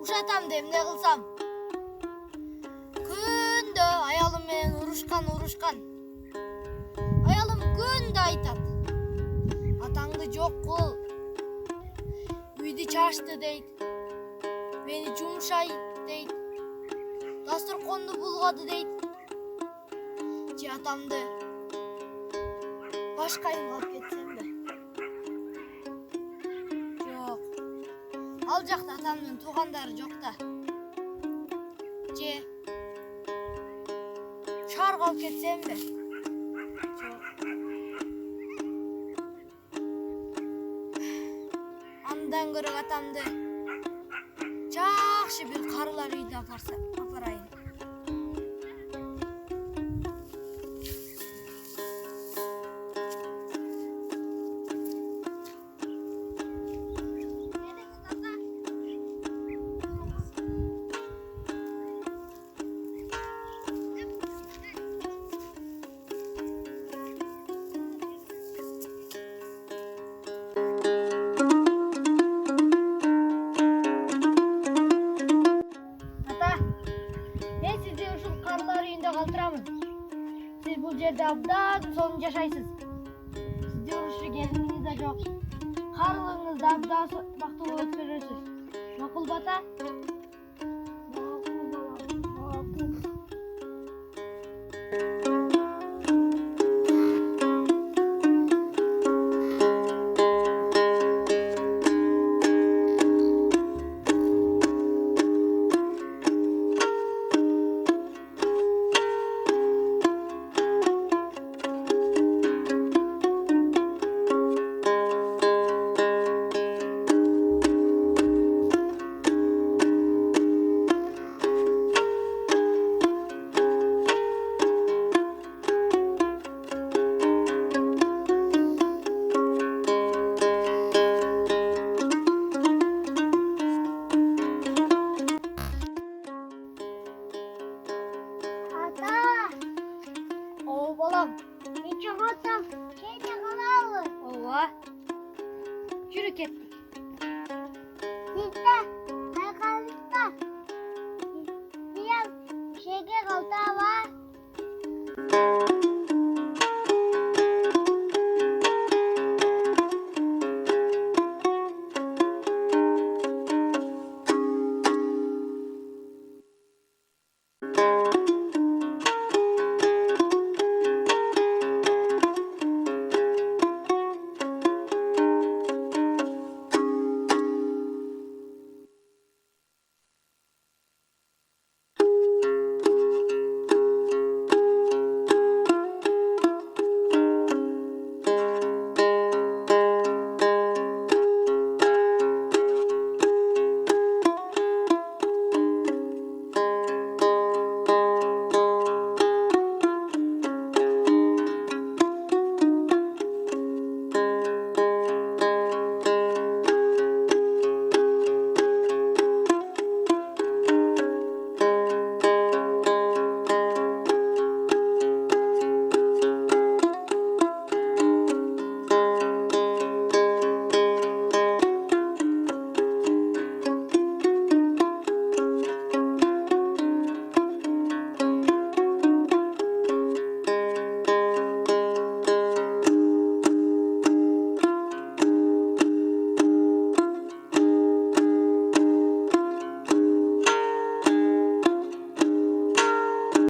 Ушатам да эмне кылсам? Күндө аялым менен урушкан. Аялым күндө айтат. Атаңды жок кыл. Үйдү чачты дейт. Мени жумшайт дейт. Дасторконду булгады дейт. Же атамды башка айылга алып кетсемби? Ал жакта атамдын туугандары жок да. Же шаарга алып кетсемби? Жок. Андан көрө атамды жакшы бир карылар үйүнө апарайын. Siz bu жерде абдан сонун жашайсыз. Сизде урушуу келиниңиз да жок. Карылыңызды абдан бактылуу өткөрөсүз. Макулбу ата?